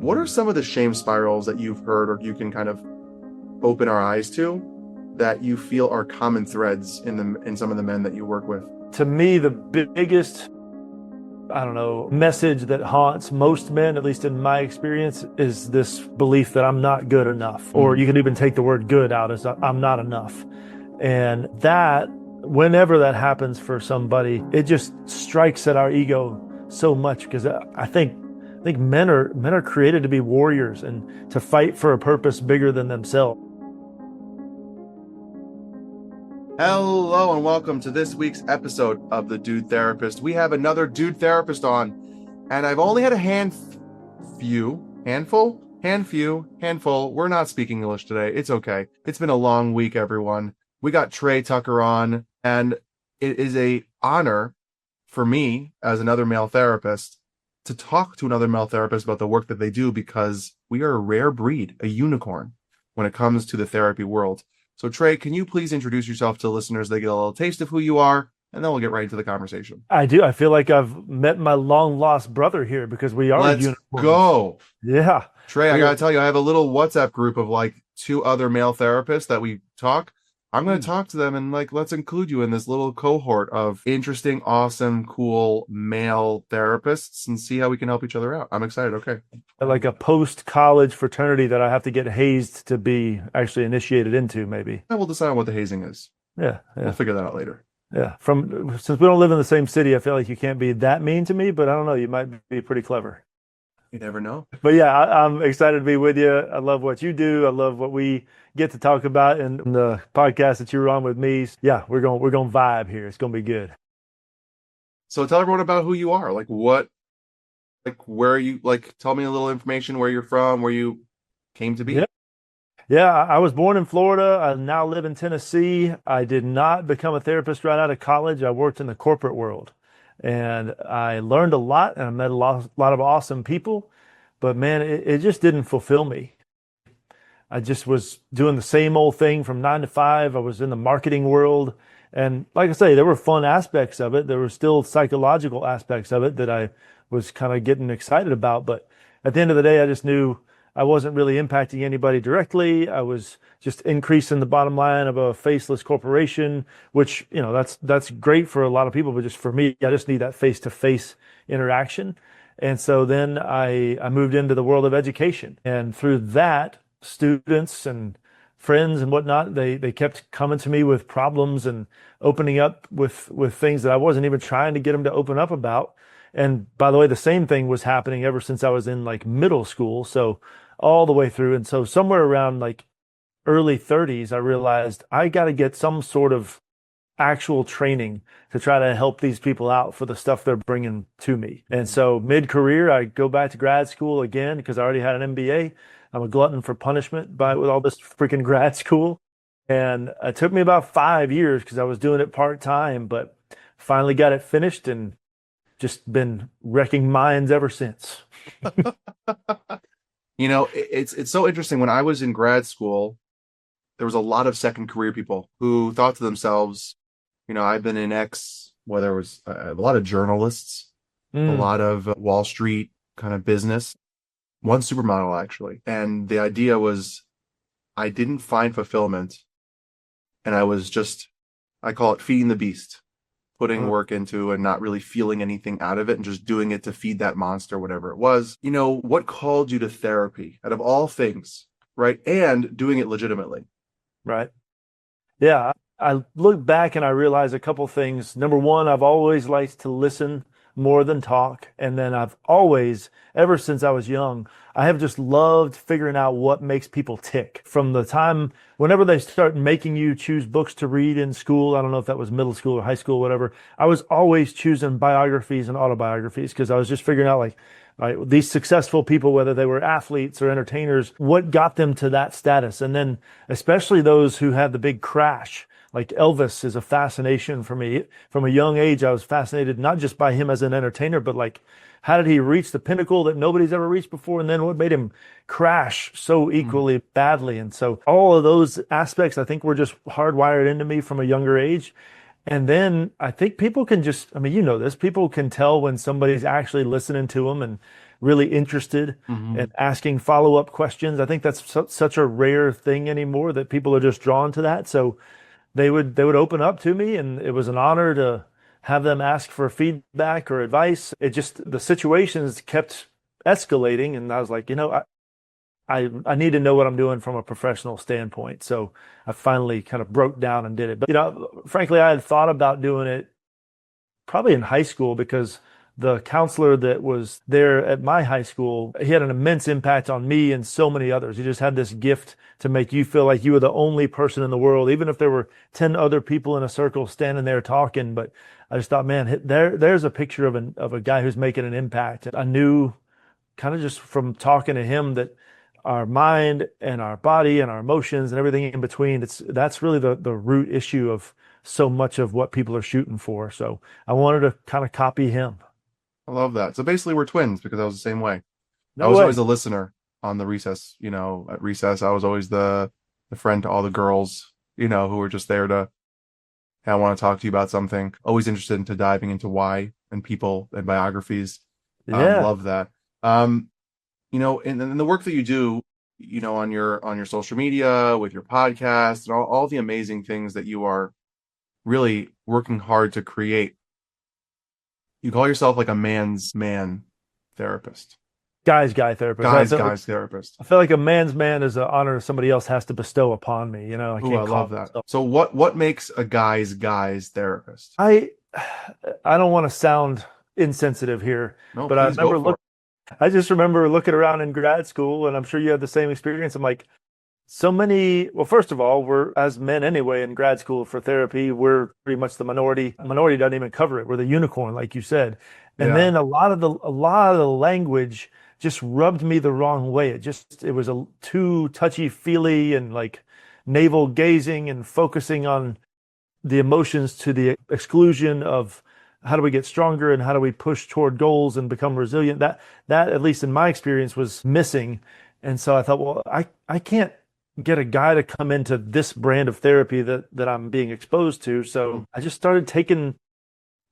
What are some of the shame spirals that you've heard or you can kind of open our eyes to that you feel are common threads in some of the men that you work with? To me, the biggest, message that haunts most men, at least in my experience, is this belief that I'm not good enough. Or you can even take the word good out as I'm not enough. And that, whenever that happens for somebody, it just strikes at our ego so much, because I think men are created to be warriors and to fight for a purpose bigger than themselves. Hello and welcome to this week's episode of The Dude Therapist. We have another dude therapist on, and I've only had a handful. We're not speaking English today. It's okay. It's been a long week, everyone. We got Trey Tucker on, and it is an honor for me as another male therapist to talk to another male therapist about the work that they do, because we are a rare breed, a unicorn, when it comes to the therapy world. So Trey, can you please introduce yourself to listeners? They get a little taste of who you are, and then we'll get right into the conversation. I do. I feel like I've met my long lost brother here, because we are unicorns. Let's go. Yeah. Trey, I gotta tell you, I have a little WhatsApp group of like 2 other male therapists that we talk. I'm going to talk to them and let's include you in this little cohort of interesting, awesome, cool male therapists and see how we can help each other out. I'm excited. Okay. Like a post-college fraternity that I have to get hazed to be actually initiated into, maybe. And we'll decide on what the hazing is. Yeah. We'll figure that out later. Yeah. Since we don't live in the same city, I feel like you can't be that mean to me, but I don't know. You might be pretty clever. You never know. But yeah, I'm excited to be with you. I love what you do. I love what we get to talk about in the podcast that you were on with me. Yeah, we're going to vibe here. It's going to be good. So tell everyone about who you are. Where are you, tell me a little information, where you're from, where you came to be. Yeah, I was born in Florida. I now live in Tennessee. I did not become a therapist right out of college. I worked in the corporate world. And I learned a lot, and I met a lot of awesome people, but man, it just didn't fulfill me. I just was doing the same old thing from 9 to 5. I was in the marketing world. And like I say, there were fun aspects of it. There were still psychological aspects of it that I was kind of getting excited about. But at the end of the day, I just knew I wasn't really impacting anybody directly. I was just increasing the bottom line of a faceless corporation, which, that's great for a lot of people, but just for me, I just need that face-to-face interaction. And so then I moved into the world of education. And through that, students and friends and whatnot, they kept coming to me with problems and opening up with things that I wasn't even trying to get them to open up about. And by the way, the same thing was happening ever since I was in middle school. So all the way through. And so somewhere around early 30s, I realized I got to get some sort of actual training to try to help these people out for the stuff they're bringing to me. And so mid-career, I go back to grad school again because I already had an MBA. I'm a glutton for punishment with all this freaking grad school. And it took me about 5 years because I was doing it part-time, but finally got it finished and just been wrecking minds ever since. It's so interesting. When I was in grad school, there was a lot of second career people who thought to themselves, I've been in X, where there was a lot of journalists, a lot of Wall Street kind of business, one supermodel actually. And the idea was I didn't find fulfillment, and I call it feeding the beast, putting work into and not really feeling anything out of it and just doing it to feed that monster, whatever it was. What called you to therapy out of all things, right? And doing it legitimately. Right. Yeah. I look back and I realize a couple things. Number one, I've always liked to listen more than talk. And then I've always, ever since I was young, I have just loved figuring out what makes people tick. From the time, whenever they start making you choose books to read in school, I don't know if that was middle school or high school, whatever, I was always choosing biographies and autobiographies because I was just figuring out these successful people, whether they were athletes or entertainers, what got them to that status. And then especially those who had the big crash. Like Elvis is a fascination for me. From a young age, I was fascinated not just by him as an entertainer, but how did he reach the pinnacle that nobody's ever reached before? And then what made him crash so equally badly? And so all of those aspects, I think, were just hardwired into me from a younger age. And then I think people can just, people can tell when somebody's actually listening to them and really interested Hmm. and asking follow-up questions. I think that's such a rare thing anymore that people are just drawn to that. So they would open up to me, and it was an honor to have them ask for feedback or advice. It just the situations kept escalating, and I was like, I need to know what I'm doing from a professional standpoint. So I finally kind of broke down and did it. But frankly, I had thought about doing it probably in high school because the counselor that was there at my high school, he had an immense impact on me and so many others. He just had this gift to make you feel like you were the only person in the world, even if there were 10 other people in a circle standing there talking. But I just thought, man, there's a picture of a guy who's making an impact. I knew kind of just from talking to him that our mind and our body and our emotions and everything in between, that's really the root issue of so much of what people are shooting for. So I wanted to kind of copy him. I love that. So basically, we're twins because I was the same way. I No was always way. a listener on the recess. At recess, I was always the friend to all the girls, who were just there to, hey, I want to talk to you about something. Always interested into diving into why and people and biographies. Yeah. Love that. In the work that you do, on your social media, with your podcast, and all the amazing things that you are really working hard to create. You call yourself like a man's man therapist. Guy's guy therapist. Guy's therapist. I feel like a man's man is an honor somebody else has to bestow upon me. I Ooh, I can't call love that. myself. So what makes a guy's therapist? I don't want to sound insensitive here, No, but I please go remember for it. I just remember looking around in grad school, and I'm sure you had the same experience. I'm like, so many, well, first of all, we're as men anyway in grad school for therapy, we're pretty much the minority. Minority doesn't even cover it. We're the unicorn, like you said. And Yeah. then a lot of the language just rubbed me the wrong way. It was a too touchy-feely and like navel gazing and focusing on the emotions to the exclusion of how do we get stronger and how do we push toward goals and become resilient. That at least in my experience was missing. And so I thought, well, I can't get a guy to come into this brand of therapy that I'm being exposed to. Mm. So I just started taking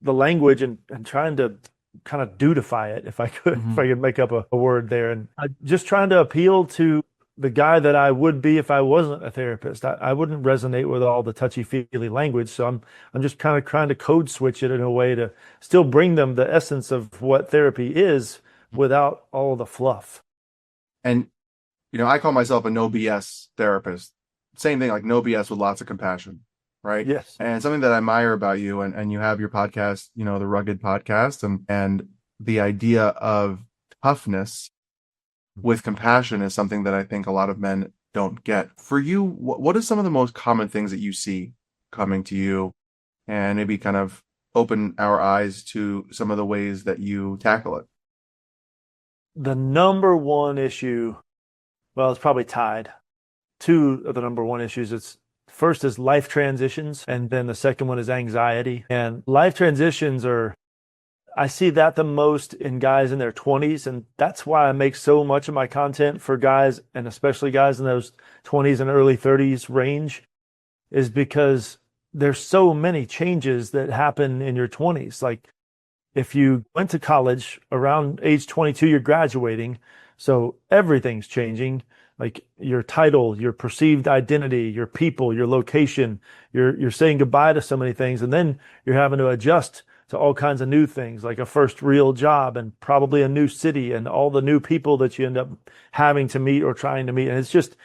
the language and trying to kind of dudify it, if I could, if Mhm. I could make up a word there. And just trying to appeal to the guy that I would be if I wasn't a therapist. I wouldn't resonate with all the touchy-feely language. So I'm just kind of trying to code switch it in a way to still bring them the essence of what therapy is without all the fluff. And I call myself a no BS therapist. Same thing, like no BS with lots of compassion, right? Yes. And something that I admire about you, and you have your podcast, the Rugged Podcast, and the idea of toughness with compassion is something that I think a lot of men don't get. For you, what are some of the most common things that you see coming to you, and maybe kind of open our eyes to some of the ways that you tackle it? The number one issue, well, it's probably tied. Two of the number one issues. It's first is life transitions, and then the second one is anxiety. And life transitions I see that the most in guys in their 20s, and that's why I make so much of my content for guys, and especially guys in those 20s and early 30s range, is because there's so many changes that happen in your 20s. Like if you went to college around age 22, you're graduating, so everything's changing. Like your title, your perceived identity, your people, your location, you're saying goodbye to so many things, and then you're having to adjust to all kinds of new things, like a first real job and probably a new city and all the new people that you end up having to meet or trying to meet. And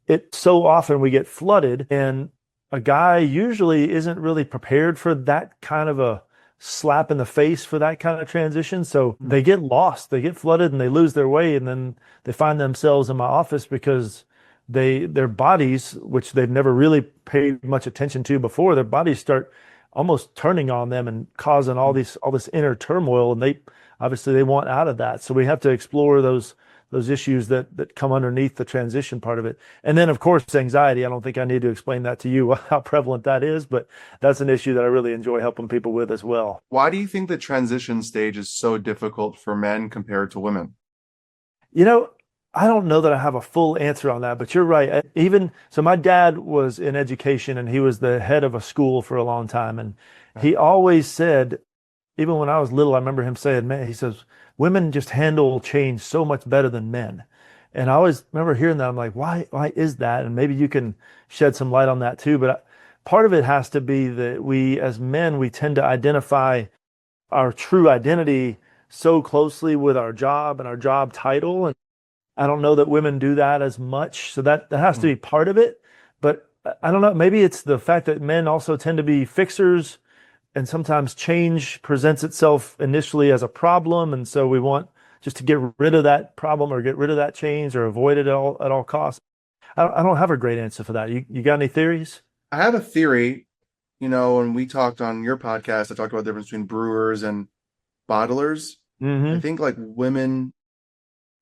it so often we get flooded, and a guy usually isn't really prepared for that kind of a slap in the face for that kind of transition. So they get lost, they get flooded, and they lose their way. And then they find themselves in my office because their bodies, which they've never really paid much attention to before, their bodies start almost turning on them and causing all this inner turmoil, and they want out of that. So we have to explore those issues that come underneath the transition part of it. And then of course anxiety. I don't think I need to explain that to you how prevalent that is, but that's an issue that I really enjoy helping people with as well. Why do you think the transition stage is so difficult for men compared to women? You know, I don't know that I have a full answer on that, but you're right. Even so, my dad was in education and he was the head of a school for a long time. And he always said, even when I was little, I remember him saying, man, he says, women just handle change so much better than men. And I always remember hearing that. I'm like, why is that? And maybe you can shed some light on that too. But part of it has to be that we, as men, we tend to identify our true identity so closely with our job and our job title. And I don't know that women do that as much. So that has to Mm. be part of it. But I don't know. Maybe it's the fact that men also tend to be fixers, and sometimes change presents itself initially as a problem. And so we want just to get rid of that problem or get rid of that change or avoid it at all costs. I don't have a great answer for that. You got any theories? I have a theory. When we talked on your podcast, I talked about the difference between brewers and bottlers. I Hmm. think like women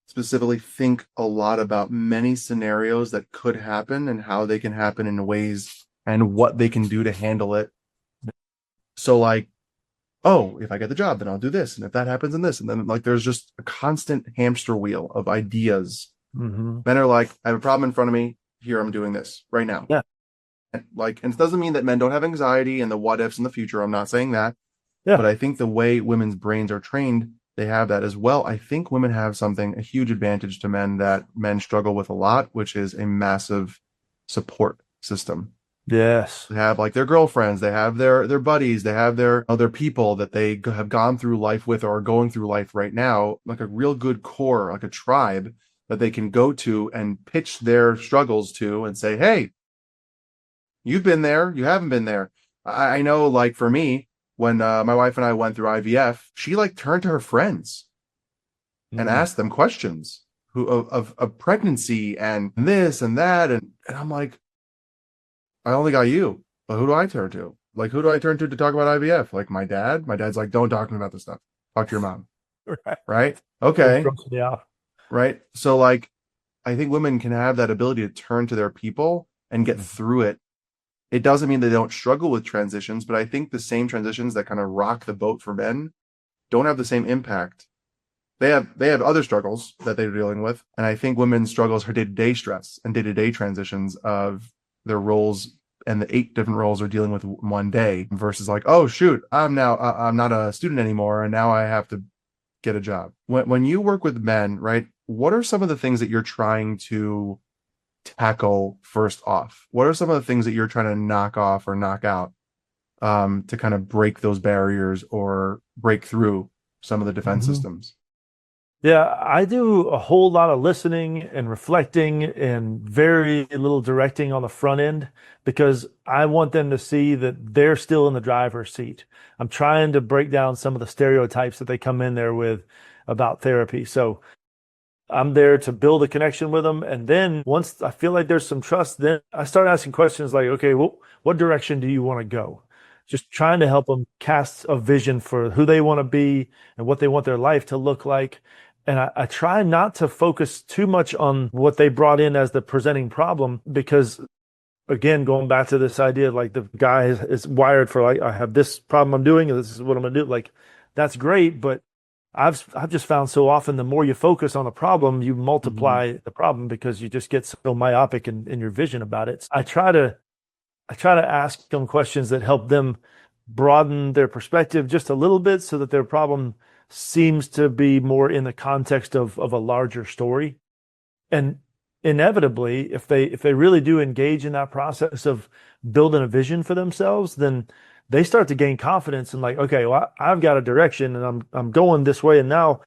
specifically think a lot about many scenarios that could happen and how they can happen in ways and what they can do to handle it. So like, oh, if I get the job, then I'll do this. And if that happens, then this. And then like there's just a constant hamster wheel of ideas. Hmm. Men are like, I have a problem in front of me. Here, I'm doing this right now. Yeah. And it doesn't mean that men don't have anxiety and the what ifs in the future. I'm not saying that. But Yeah. I think the way women's brains are trained, they have that as well. I think women have a huge advantage to men that men struggle with a lot, which is a massive support system. Yes. They have like their girlfriends, they have their buddies, they have their other people that they have gone through life with or are going through life right now, like a real good core, like a tribe that they can go to and pitch their struggles to and say, hey, you've been there, you haven't been there. I know, like for me, when my wife and I went through IVF, she like turned to her friends and Mm. asked them questions of pregnancy and this and that. And I'm like, I only got you, but who do I turn to? Like, who do I turn to talk about IVF? Like my dad? My dad's like, don't talk to me about this stuff. Talk to your mom. Right. Right? It Okay. grosses me out. Right. So like, I think women can have that ability to turn to their people and get through it. It doesn't mean they don't struggle with transitions, but I think the same transitions that kind of rock the boat for men don't have the same impact. They have other struggles that they're dealing with, and I think women's struggles are day-to-day stress and day-to-day transitions of their roles and the 8 different roles they're dealing with one day versus like, oh shoot, I'm not a student anymore, and now I have to get a job. When you work with men, right? What are some of the things that you're trying to tackle first off? What are some of the things that you're trying to knock off or knock out to kind of break those barriers or break through some of the defense Hmm. systems? Yeah, I do a whole lot of listening and reflecting and very little directing on the front end because I want them to see that they're still in the driver's seat. I'm trying to break down some of the stereotypes that they come in there with about therapy. So I'm there to build a connection with them. And then once I feel like there's some trust, then I start asking questions like, okay, well, what direction do you want to go? Just trying to help them cast a vision for who they want to be and what they want their life to look like. And I try not to focus too much on what they brought in as the presenting problem because, again, going back to this idea of like the guy is wired for like, I have this problem I'm doing and this is what I'm going to do. Like, that's great, but I've just found so often the more you focus on the problem, you Mhm. multiply the problem because you just get so myopic in your vision about it. I try to ask them questions that help them broaden their perspective just a little bit so that their problem seems to be more in the context of a larger story. And inevitably, if they really do engage in that process of building a vision for themselves, then they start to gain confidence and like, okay, well, I've got a direction and I'm going this way. And now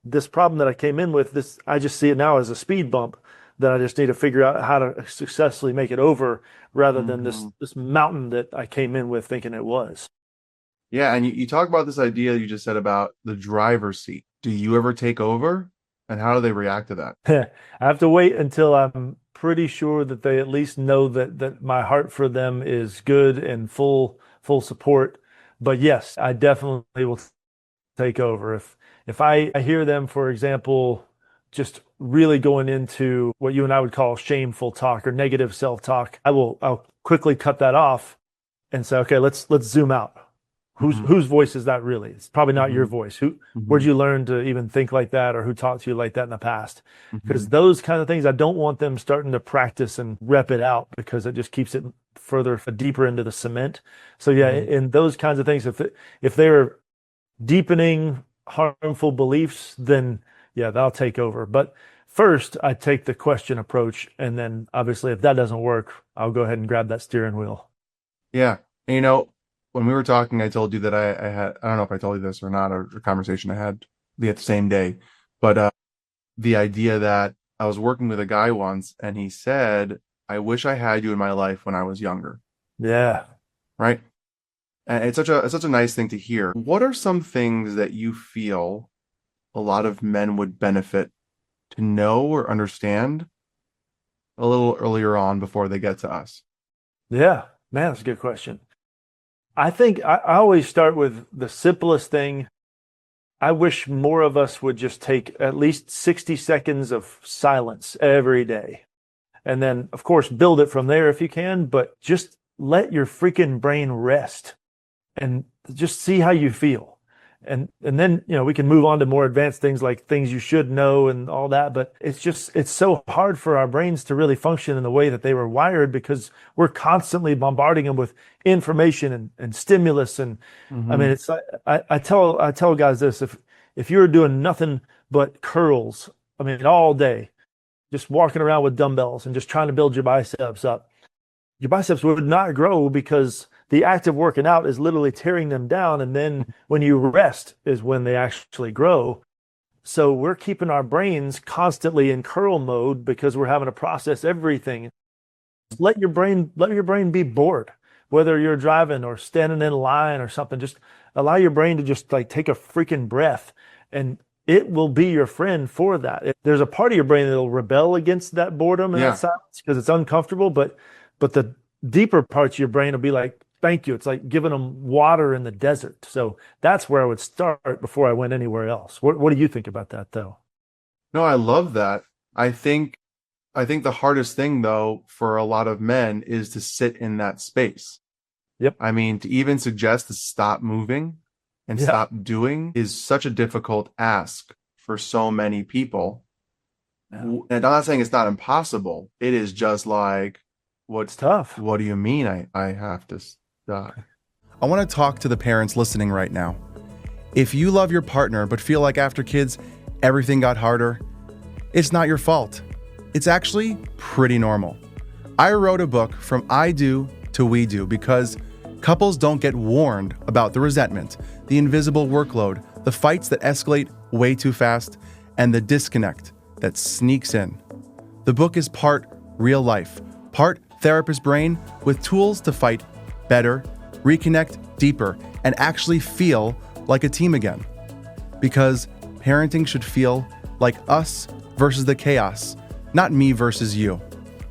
this problem that I came in with, this I just see it now as a speed bump that I just need to figure out how to successfully make it over rather than Mhm. this mountain that I came in with thinking it was. Yeah, and you talk about this idea you just said about the driver's seat. Do you ever take over? And how do they react to that? I have to wait until I'm pretty sure that they at least know that my heart for them is good and full support. But yes, I definitely will take over. If I hear them, for example, just really going into what you and I would call shameful talk or negative self-talk, I'll quickly cut that off and say, okay, let's zoom out. Hmm. Whose voice is that really? It's probably not your Hmm. voice. Where'd Hmm. you learn to even think like that or who taught you like that in the past? Hmm. Because those kind of things, I don't want them starting to practice and rep it out because it just keeps it further deeper into the cement. So yeah, Hmm. in those kinds of things, if they're deepening harmful beliefs, then yeah, that'll take over. But first, I take the question approach, and then obviously, if that doesn't work, I'll go ahead and grab that steering wheel. Yeah. And when we were talking, I told you that I had, I don't know if I told you this or not, or a conversation I had the same day, but the idea that I was working with a guy once and he said, I wish I had you in my life when I was younger. Yeah. Right. And it's such a nice thing to hear. What are some things that you feel a lot of men would benefit to know or understand a little earlier on before they get to us? Yeah. Man, that's a good question. I think I always start with the simplest thing. I wish more of us would just take at least 60 seconds of silence every day. And then, of course, build it from there if you can, but just let your freaking brain rest and just see how you feel. And then, we can move on to more advanced things like things you should know and all that, but it's so hard for our brains to really function in the way that they were wired because we're constantly bombarding them with information and stimulus. And I Hmm. mean, it's I tell guys this, if you're doing nothing but curls, I mean, all day, just walking around with dumbbells and just trying to build your biceps would not grow because the act of working out is literally tearing them down. And then when you rest is when they actually grow. So we're keeping our brains constantly in curl mode because we're having to process everything. Let your brain be bored, whether you're driving or standing in line or something. Just allow your brain to just like take a freaking breath, and it will be your friend for that. There's a part of your brain that'll rebel against that boredom and that Yeah. silence because it's uncomfortable, but the deeper parts of your brain will be like, thank you. It's like giving them water in the desert. So that's where I would start before I went anywhere else. What do you think about that, though? No, I love that. I think I think the hardest thing though for a lot of men is to sit in that space. Yep. I mean, to even suggest to stop moving and Yeah. stop doing is such a difficult ask for so many people. Yeah. And I'm not saying it's not impossible. It is just like, It's tough. what do you mean I have to stop? I want to talk to the parents listening right now. If you love your partner but feel like after kids, everything got harder, it's not your fault. It's actually pretty normal. I wrote a book from I do to we do because couples don't get warned about the resentment, the invisible workload, the fights that escalate way too fast, and the disconnect that sneaks in. The book is part real life, part therapist brain with tools to fight better, reconnect deeper, and actually feel like a team again. Because parenting should feel like us versus the chaos, not me versus you.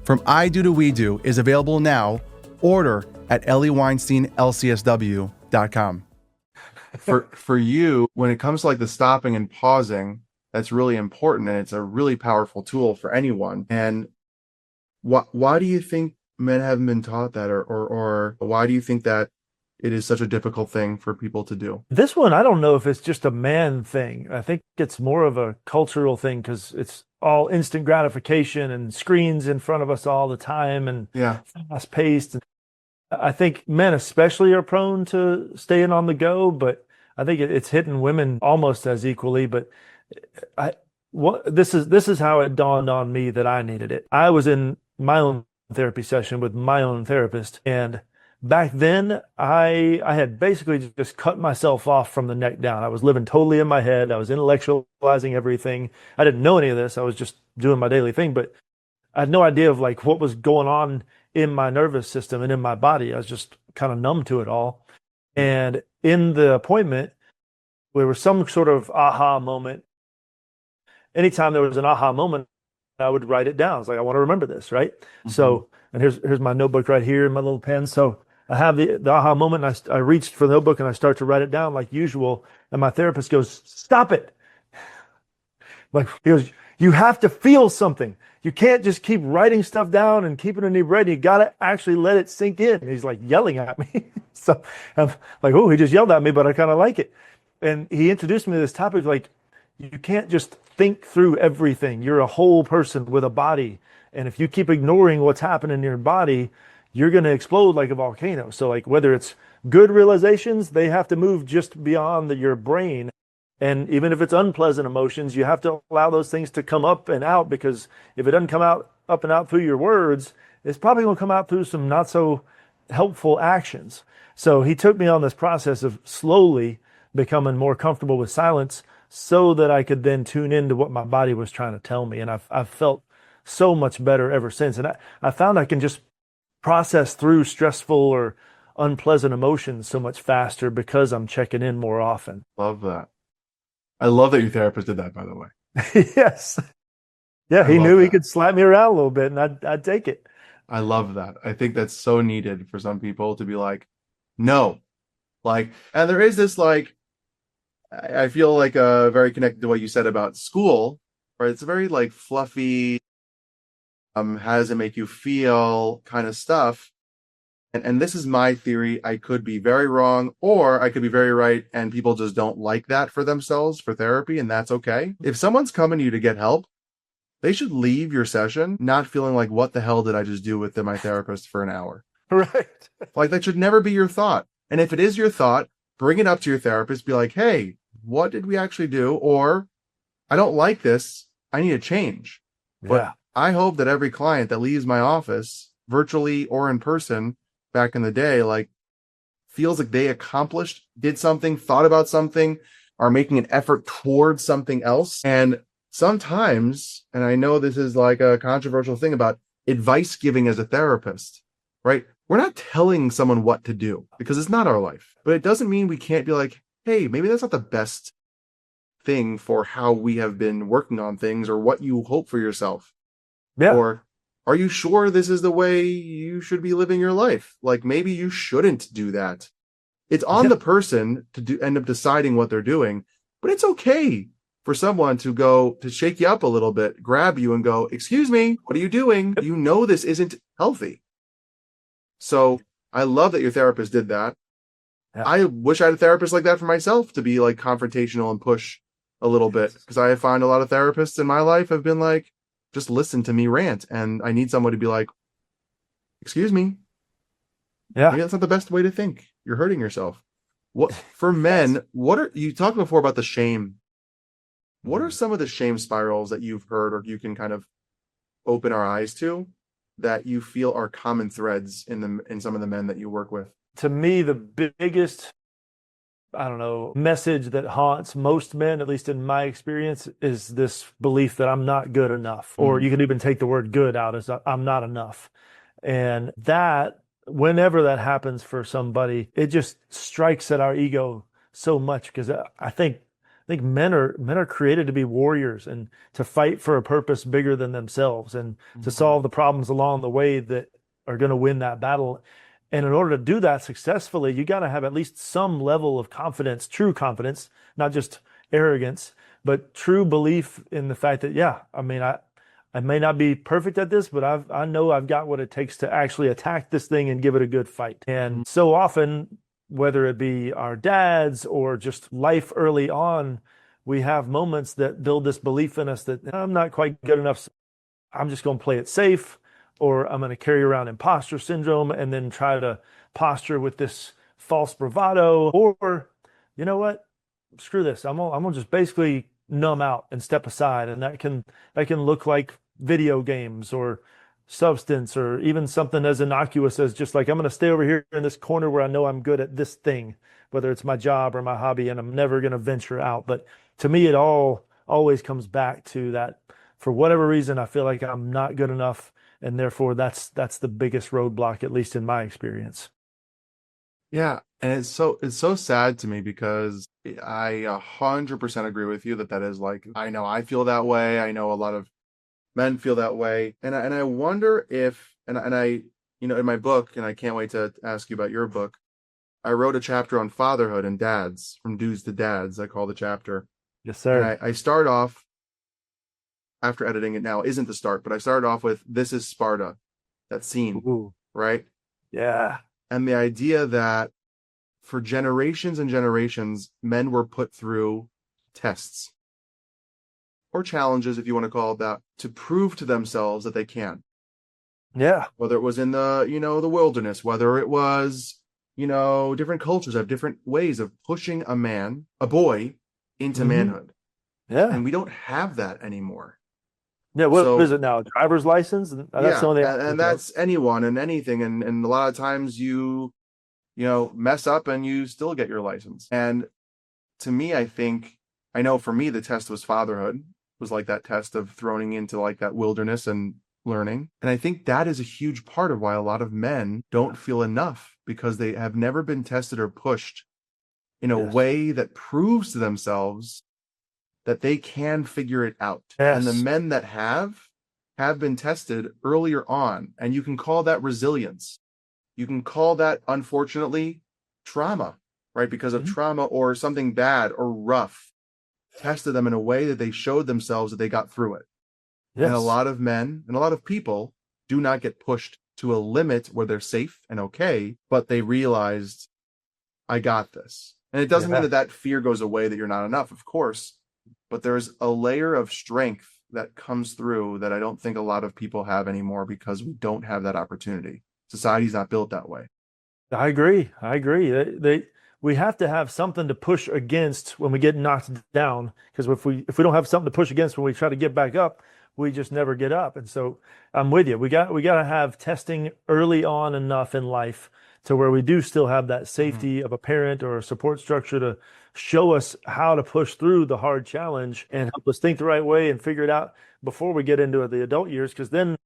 From I Do to We Do is available now. Order at eliweinsteinlcsw.com. For you, when it comes to like the stopping and pausing, that's really important, and it's a really powerful tool for anyone. And why do you think men haven't been taught that, or why do you think that it is such a difficult thing for people to do? This one, I don't know if it's just a man thing. I think it's more of a cultural thing because it's all instant gratification and screens in front of us all the time and Yeah. fast paced. I think men especially are prone to staying on the go, but I think it's hitting women almost as equally. But I this is how it dawned on me that I needed it. I was in my own therapy session with my own therapist, and back then I had basically just cut myself off from the neck down. I was living totally in my head. I was intellectualizing everything. I didn't know any of this. I was just doing my daily thing, but I had no idea of like what was going on in my nervous system and in my body. I was just kind of numb to it all. And in the appointment, there was some sort of aha moment. Anytime there was an aha moment, I would write it down. It's like, I want to remember this, right? Mm-hmm. So, and here's my notebook right here, my little pen. So I have the aha moment, and I reached for the notebook and I start to write it down like usual. And my therapist goes, "Stop it." Like, he goes, "You have to feel something. You can't just keep writing stuff down and keep it in your brain. You got to actually let it sink in." And he's like yelling at me. So I'm like, oh, he just yelled at me, but I kind of like it. And he introduced me to this topic like, you can't just think through everything. You're a whole person with a body. And if you keep ignoring what's happening in your body, you're going to explode like a volcano. So like whether it's good realizations, they have to move just beyond your brain. And even if it's unpleasant emotions, you have to allow those things to come up and out, because if it doesn't come out up and out through your words, it's probably going to come out through some not so helpful actions. So he took me on this process of slowly becoming more comfortable with silence so that I could then tune into what my body was trying to tell me. And I've felt so much better ever since. And I found I can just process through stressful or unpleasant emotions so much faster because I'm checking in more often. Love that. I love that your therapist did that, by the way. Yes. Yeah, I he love knew he that. could slap me around a little bit and I'd take it. I love that. I think that's so needed for some people to be like, no. Like, and there is this like, I feel like very connected to what you said about school, right? It's a very like fluffy, how does it make you feel kind of stuff. And this is my theory. I could be very wrong, or I could be very right, and people just don't like that for themselves for therapy, and that's okay. If someone's coming to you to get help, they should leave your session not feeling like, what the hell did I just do with my therapist for an hour? Right. Like, that should never be your thought. And if it is your thought, bring it up to your therapist. Be like, hey, what did we actually do? Or, I don't like this. I need a change. But Yeah. I hope that every client that leaves my office, virtually or in person, back in the day, like, feels like they accomplished, did something, thought about something, are making an effort towards something else. And sometimes, and I know this is like a controversial thing about advice giving as a therapist, right? We're not telling someone what to do because it's not our life, but it doesn't mean we can't be like, hey, maybe that's not the best thing for how we have been working on things or what you hope for yourself. Yeah. Or are you sure this is the way you should be living your life? Like, maybe you shouldn't do that. It's on Yeah. the person to end up deciding what they're doing, but it's okay for someone to go to shake you up a little bit, grab you and go, excuse me, what are you doing? You know, this isn't healthy. So I love that your therapist did that. Yeah. I wish I had a therapist like that for myself, to be like confrontational and push a little bit, because I find a lot of therapists in my life have been like, just listen to me rant. And I need someone to be like, excuse me, Yeah. maybe that's not the best way to think. You're hurting yourself. What for Yes. men, what are you talked before about the shame? What are Mhm. some of the shame spirals that you've heard or you can kind of open our eyes to that you feel are common threads in some of the men that you work with? To me, the biggest, I don't know, message that haunts most men, at least in my experience, is this belief that I'm not good enough. Or Mm, you could even take the word good out as I'm not enough. And that, whenever that happens for somebody, it just strikes at our ego so much, because I think men are created to be warriors and to fight for a purpose bigger than themselves and to mhm, solve the problems along the way that are going to win that battle. And in order to do that successfully, you got to have at least some level of confidence, true confidence, not just arrogance, but true belief in the fact that, yeah, I mean, I may not be perfect at this, but I know I've got what it takes to actually attack this thing and give it a good fight. mm, And so often, whether it be our dads or just life early on, we have moments that build this belief in us that I'm not quite good enough. So I'm just going to play it safe, or I'm going to carry around imposter syndrome and then try to posture with this false bravado. Or, you know what? Screw this. I'm gonna just basically numb out and step aside, and that can look like video games or substance or even something as innocuous as just like I'm gonna stay over here in this corner where I know I'm good at this thing, whether it's my job or my hobby, and I'm never gonna venture out. But to me, it all always comes back to that. For whatever reason, I feel like I'm not good enough, and therefore that's the biggest roadblock, at least in my experience. yeah, and it's so sad to me because I 100% agree with you that that is like, I know I feel that way. I know a lot of men feel that way, and I wonder if, and I, in my book, and I can't wait to ask you about your book. I wrote a chapter on fatherhood and dads, from dudes to dads. I call the chapter, Yes, and sir. I start off, after editing it now isn't the start, but I started off with, this is Sparta, that scene, Ooh, right? yeah. And the idea that for generations and generations, men were put through tests or challenges, if you want to call it that, to prove to themselves that they can. Yeah. whether it was in the, the wilderness, whether it was, different cultures have different ways of pushing a boy into Hmm. manhood. Yeah. And we don't have that anymore. Yeah. What is So it now? Driver's license? And that's the yeah, only thing I and think of. that's anyone and anything. And a lot of times you mess up and you still get your license. And to me, I know for me, the test was fatherhood, was like that test of throwing into like that wilderness and learning. And I think that is a huge part of why a lot of men don't feel enough because they have never been tested or pushed in a Yes. way that proves to themselves that they can figure it out. And the Yes. men that have been tested earlier on, and you can call that resilience. You can call that, unfortunately, trauma, right? Because of Mhm. trauma or something bad or rough tested them in a way that they showed themselves that they got through it. And a Yes. lot of men and a lot of people do not get pushed to a limit where they're safe and okay, but they realized, I got this. And it doesn't mean Yeah. that that fear goes away, that you're not enough, of course, but there's a layer of strength that comes through that I don't think a lot of people have anymore because we don't have that opportunity. Society's not built that way. I agree. I agree. We have to have something to push against when we get knocked down. Because if we don't have something to push against when we try to get back up, we just never get up. And so I'm with you. We got to have testing early on enough in life to where we do still have that Mhm. safety of a parent or a support structure to show us how to push through the hard challenge and help us think the right way and figure it out before we get into the adult years. Because then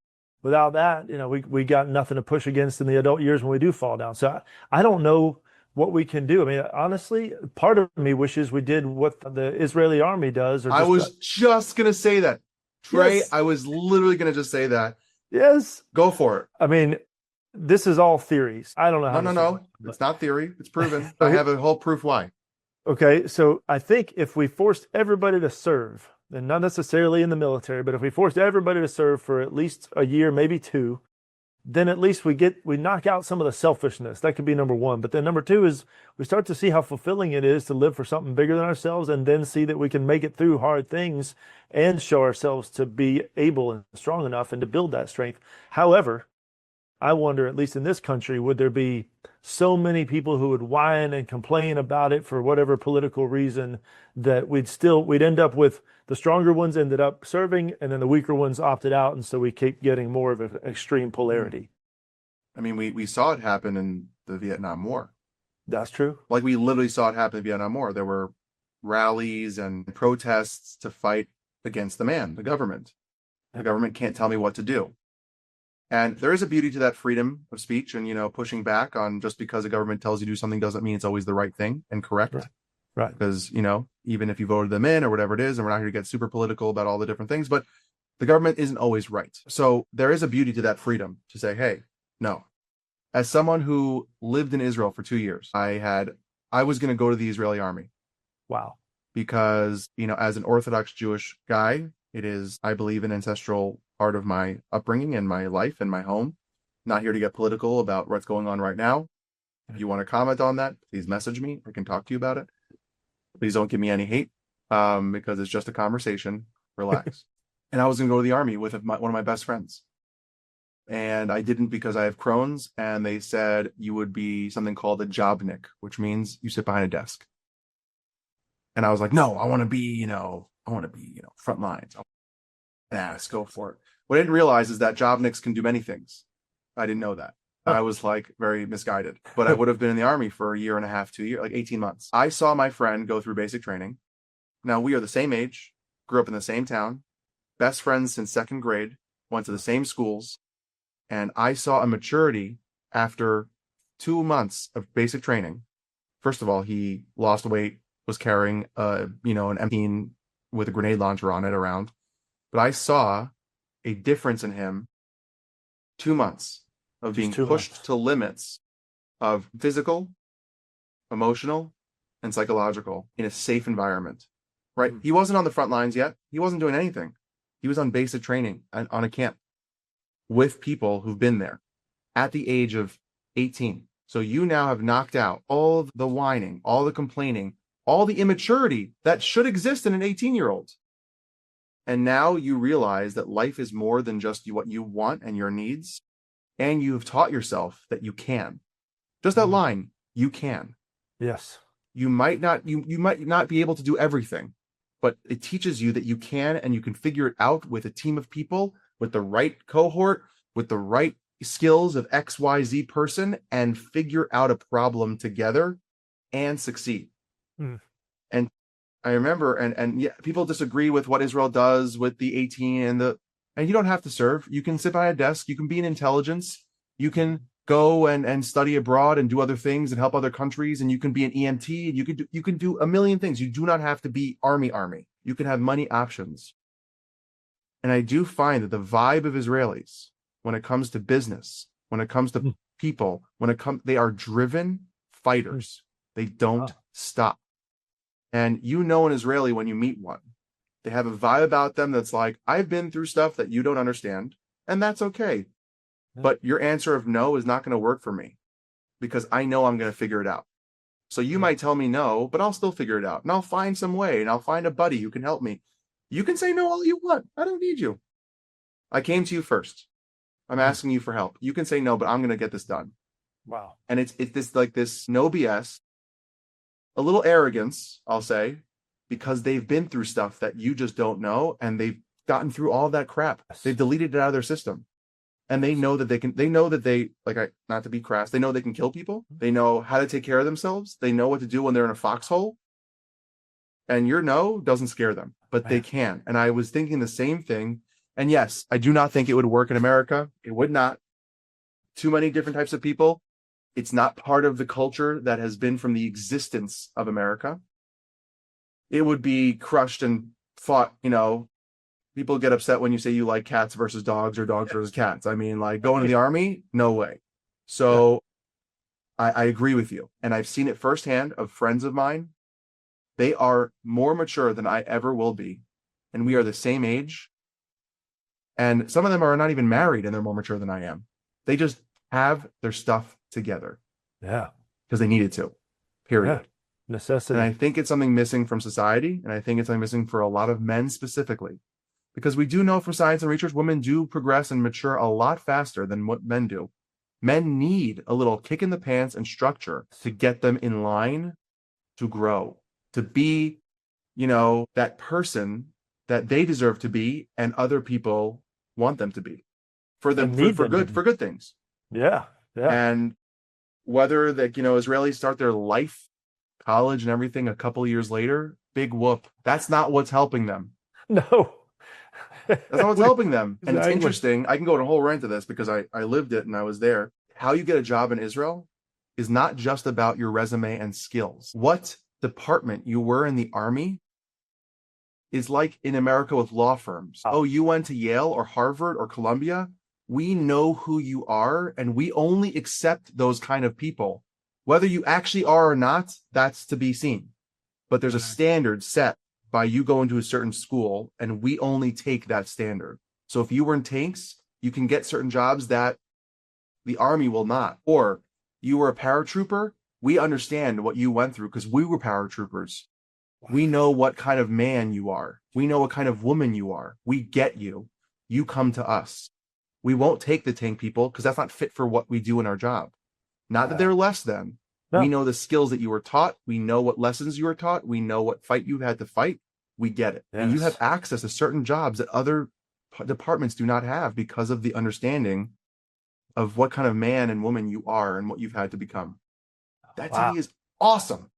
without that, we got nothing to push against in the adult years when we do fall down. So I don't know what we can do. I mean, honestly, part of me wishes we did what the Israeli army does, or I just was just going to say that. Trey, yes, I was literally going to just say that. yes. Go for it. I mean, this is all theories. I don't know No, how to no, support no. them, It's not theory. It's proven. I but have a whole proof why. okay, so I think if we forced everybody to serve, and not necessarily in the military, but if we forced everybody to serve for at least a year, maybe two, then at least we knock out some of the selfishness. That could be number one. But then number two is we start to see how fulfilling it is to live for something bigger than ourselves and then see that we can make it through hard things and show ourselves to be able and strong enough and to build that strength. However, I wonder, at least in this country, would there be so many people who would whine and complain about it for whatever political reason that we'd end up with the stronger ones ended up serving and then the weaker ones opted out. And so we keep getting more of an extreme Hmm. polarity. I mean, we saw it happen in the Vietnam War. That's true. Like we literally saw it happen in the Vietnam War. There were rallies and protests to fight against the government. The government can't tell me what to do. And there is a beauty to that freedom of speech and, pushing back on just because the government tells you to do something doesn't mean it's always the right thing and Right. correct. Right. Because, even if you voted them in or whatever it is, and we're not here to get super political about all the different things, but the government isn't always right. So there is a beauty to that freedom to say, hey, no. As someone who lived in Israel for 2 years, I was going to go to the Israeli army Wow. because, as an Orthodox Jewish guy, it is, I believe, an ancestral part of my upbringing and my life and my home. Not here to get political about what's going on right now. If you want to comment on that, please message me. I can talk to you about it. Please don't give me any hate because it's just a conversation. Relax. And I was going to go to the army with one of my best friends. And I didn't because I have Crohn's, and they said you would be something called a jobnik, which means you sit behind a desk. And I was like, no, I want to be, front lines. Let's go for it. What I didn't realize is that jobniks can do many things. I didn't know that. I Huh. was like very misguided, but I would have been in the army for a year and a half, 2 years, like 18 months. I saw my friend go through basic training. Now we are the same age, grew up in the same town, best friends since second grade, went to the same schools, and I saw a maturity after 2 months of basic training. First of all, he lost weight, was carrying an M18 with a grenade launcher on it around. But I saw a difference in him 2 months of Just being 2 months. pushed to limits of physical, emotional, and psychological in a safe environment. Right? Hmm. He wasn't on the front lines yet. He wasn't doing anything. He was on basic training and on a camp with people who've been there at the age of 18. So you now have knocked out all the whining, all the complaining, all the immaturity that should exist in an 18-year-old. And now you realize that life is more than just what you want and your needs. and you've taught yourself that you can. Just that line, you can. Yes. You might not be able to do everything, but it teaches you that you can, and you can figure it out with a team of people, with the right cohort, with the right skills of XYZ person, and figure out a problem together and succeed. Mm. And I remember, and yeah, people disagree with what Israel does with the 18 and you don't have to serve. You can sit by a desk, you can be in intelligence, you can go and study abroad and do other things and help other countries, and you can be an EMT, and you can do a million things. You do not have to be army. You can have many options. And I do find that the vibe of Israelis, when it comes to business, when it comes to people, they are driven fighters. They don't stop. And an Israeli when you meet one. They have a vibe about them that's like, I've been through stuff that you don't understand, and that's okay. But your answer of no is not going to work for me because I know I'm going to figure it out. So you might tell me no, but I'll still figure it out, and I'll find some way, and I'll find a buddy who can help me. You can say no all you want. I don't need you. I came to you first. I'm asking you for help. You can say no, but I'm going to get this done. Wow. And it's this no BS, a little arrogance, I'll say, because they've been through stuff that you just don't know, and they've gotten through all that crap. They've deleted it out of their system. And they know that not to be crass, they know they can kill people. They know how to take care of themselves. They know what to do when they're in a foxhole. And your no doesn't scare them, but they can. And I was thinking the same thing. And yes, I do not think it would work in America. It would not. Too many different types of people. It's not part of the culture that has been from the existence of America. It would be crushed and fought, people get upset when you say you like cats versus dogs or dogs versus cats. I mean, like going to the army, no way. So I agree with you. And I've seen it firsthand of friends of mine. They are more mature than I ever will be. And we are the same age. And some of them are not even married and they're more mature than I am. They just have their stuff together. Yeah. Because they needed to. Period. Yeah. Necessity. And I think it's something missing from society. And I think it's something missing for a lot of men specifically. Because we do know from science and research, women do progress and mature a lot faster than what men do. Men need a little kick in the pants and structure to get them in line to grow, to be, that person that they deserve to be and other people want them to be for good things. Yeah. Yeah. And whether Israelis start their life, college and everything a couple of years later, big whoop. That's not what's helping them. No. That's not what's helping them. And it's interesting. I can go on a whole rant of this because I lived it and I was there. How you get a job in Israel is not just about your resume and skills. What department you were in the army is like in America with law firms. Oh, you went to Yale or Harvard or Columbia? We know who you are, and we only accept those kind of people. Whether you actually are or not, that's to be seen. But there's a standard set by you going to a certain school, and we only take that standard. So if you were in tanks, you can get certain jobs that the army will not. Or you were a paratrooper, we understand what you went through because we were paratroopers. We know what kind of man you are. We know what kind of woman you are. We get you. You come to us. We won't take the tank people because that's not fit for what we do in our job. Not that they're less than. No. We know the skills that you were taught. We know what lessons you were taught. We know what fight you had to fight. We get it. Yes. And you have access to certain jobs that other departments do not have because of the understanding of what kind of man and woman you are and what you've had to become. That to me is awesome.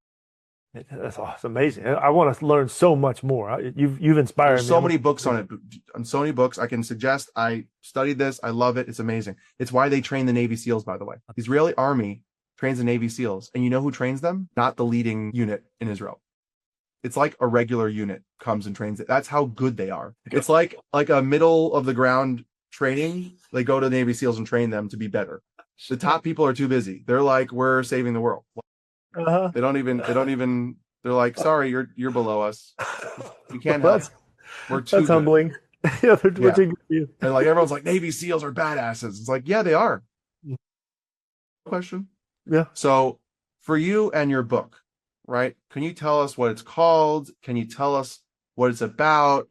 That's awesome. Amazing. I want to learn so much more. You've inspired me. There's so many books on it. On so many books I can suggest. I studied this. I love it. It's amazing. It's why they train the Navy SEALs, by the way. The Israeli army trains the Navy SEALs. And you know who trains them? Not the leading unit in Israel. It's like a regular unit comes and trains it. That's how good they are. It's like a middle of the ground training. They go to the Navy SEALs and train them to be better. The top people are too busy. They're like, we're saving the world. They don't even, they're like, sorry, you're below us. We can't help. We're too That's good. Humbling. Yeah, you. And like, everyone's like, Navy SEALs are badasses. It's like, yeah, they are. Question. Yeah. So for you and your book, right? Can you tell us what it's called? Can you tell us what it's about?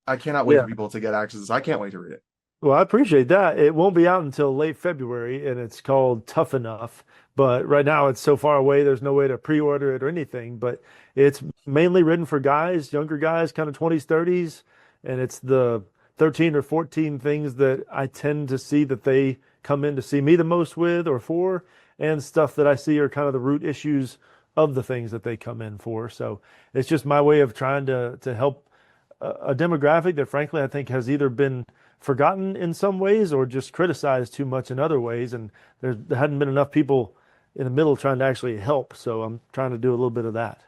I cannot wait for people to get access to this. I can't wait to read it. Well, I appreciate that. It won't be out until late February, and it's called Tough Enough. But right now, it's so far away, there's no way to pre-order it or anything. But it's mainly written for guys, younger guys, kind of 20s, 30s, and it's the 13 or 14 things that I tend to see that they come in to see me the most with or for, and stuff that I see are kind of the root issues of the things that they come in for. So it's just my way of trying to help a demographic that frankly I think has either been forgotten in some ways or just criticized too much in other ways. And there hadn't been enough people in the middle trying to actually help. So I'm trying to do a little bit of that.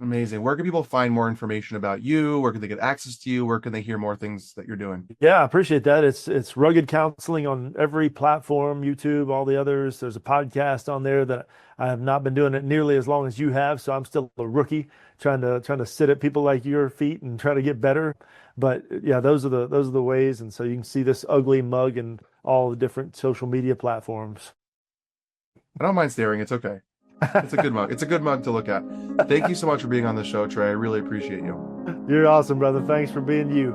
Amazing. Where can people find more information about you? Where can they get access to you? Where can they hear more things that you're doing? Yeah, I appreciate that. It's rugged counseling on every platform, YouTube, all the others. There's a podcast on there that I have not been doing it nearly as long as you have, so I'm still a rookie trying to sit at people like your feet and try to get better. But yeah, those are the ways, and so you can see this ugly mug and all the different social media platforms. I don't mind staring. It's okay. It's a good mug. It's a good mug to look at. Thank you so much for being on the show, Trey. I really appreciate you. You're awesome, brother. Thanks for being you.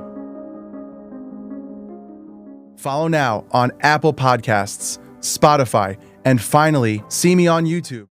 Follow now on Apple Podcasts, Spotify, and finally, see me on YouTube.